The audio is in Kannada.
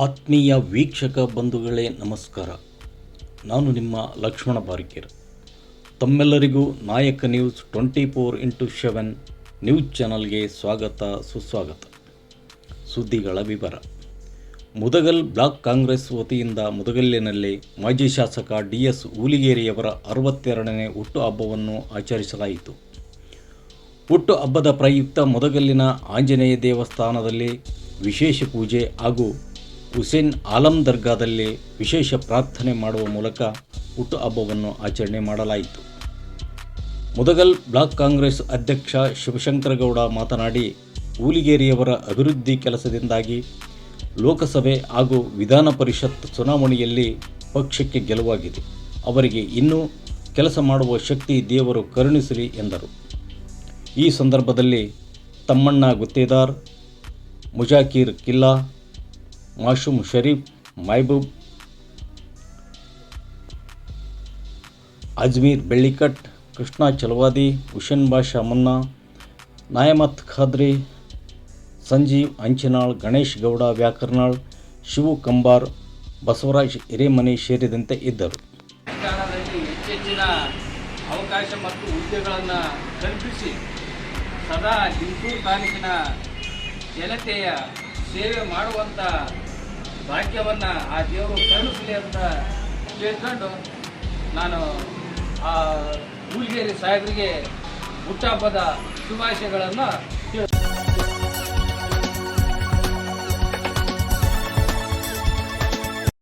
ಆತ್ಮೀಯ ವೀಕ್ಷಕ ಬಂಧುಗಳೇ ನಮಸ್ಕಾರ. ನಾನು ನಿಮ್ಮ ಲಕ್ಷ್ಮಣ ಬಾರಿಕೇರ್. ತಮ್ಮೆಲ್ಲರಿಗೂ ನಾಯಕ ನ್ಯೂಸ್ 24x7 ನ್ಯೂಸ್ ಚಾನಲ್ಗೆ ಸ್ವಾಗತ ಸುಸ್ವಾಗತ. ಸುದ್ದಿಗಳ ವಿವರ. ಮುದಗಲ್ ಬ್ಲಾಕ್ ಕಾಂಗ್ರೆಸ್ ವತಿಯಿಂದ ಮುದಗಲ್ಲಿನಲ್ಲಿ ಮಾಜಿ ಶಾಸಕ DS ಊಲಿಗೇರಿಯವರ 62ನೇ ಹುಟ್ಟುಹಬ್ಬವನ್ನು ಆಚರಿಸಲಾಯಿತು. ಹುಟ್ಟು ಹಬ್ಬದ ಪ್ರಯುಕ್ತ ಮುದಗಲ್ಲಿನ ಆಂಜನೇಯ ದೇವಸ್ಥಾನದಲ್ಲಿ ವಿಶೇಷ ಪೂಜೆ ಹಾಗೂ ಹುಸೇನ್ ಆಲಂ ದರ್ಗಾದಲ್ಲಿ ವಿಶೇಷ ಪ್ರಾರ್ಥನೆ ಮಾಡುವ ಮೂಲಕ ಹುಟ್ಟುಹಬ್ಬವನ್ನು ಆಚರಣೆ ಮಾಡಲಾಯಿತು. ಮುದಗಲ್ ಬ್ಲಾಕ್ ಕಾಂಗ್ರೆಸ್ ಅಧ್ಯಕ್ಷ ಶಿವಶಂಕರಗೌಡ ಮಾತನಾಡಿ, ಊಲಿಗೇರಿಯವರ ಅಭಿವೃದ್ಧಿ ಕೆಲಸದಿಂದಾಗಿ ಲೋಕಸಭೆ ಹಾಗೂ ವಿಧಾನ ಪರಿಷತ್ ಚುನಾವಣೆಯಲ್ಲಿ ಪಕ್ಷಕ್ಕೆ ಗೆಲುವಾಗಿದೆ. ಅವರಿಗೆ ಇನ್ನೂ ಕೆಲಸ ಮಾಡುವ ಶಕ್ತಿ ದೇವರು ಕರುಣಿಸಲಿ ಎಂದರು. ಈ ಸಂದರ್ಭದಲ್ಲಿ ತಮ್ಮಣ್ಣ ಗುತ್ತೇದಾರ್, ಮುಜಾಕಿರ್ ಕಿಲ್ಲಾ, ಮಾಶೂಮ್ ಶರೀಫ್, ಮೈಬೂಬ್, ಅಜ್ಮೀರ್ ಬೆಳ್ಳಿಕಟ್, ಕೃಷ್ಣ ಚಲವಾದಿ, ಹುಸೇನ್ ಬಾಷಾ ಮುನ್ನಾ, ನಾಯಮತ್ ಖಾದ್ರಿ, ಸಂಜೀವ್ ಅಂಚಿನಾಳ್, ಗಣೇಶ್ ಗೌಡ ವ್ಯಾಕರ್ನಾಳ್, ಶಿವು ಕಂಬಾರ್, ಬಸವರಾಜ್ ಹಿರೇಮನಿ ಸೇರಿದಂತೆ ಇದ್ದರು. ಹೆಚ್ಚಿನ ಅವಕಾಶ ಮತ್ತು ಹುದ್ದೆಗಳನ್ನು ಕಲ್ಪಿಸಿ ಸದಾ ಲಿಂಗೂರು ತಾಲೂಕಿನ ಜನತೆಯ ಸೇವೆ ಮಾಡುವಂಥ ಭಾಗ್ಯವನ್ನು ಆ ದೇವರು ಕರುಣಿಸಲಿ ಅಂತ ಕೇಳ್ಕೊಂಡು ನಾನು ಆ ಊಲಿಗೇರಿ ಸಾಹೇಬರಿಗೆ ಹುಟ್ಟುಹಬ್ಬದ ಶುಭಾಶಯಗಳನ್ನು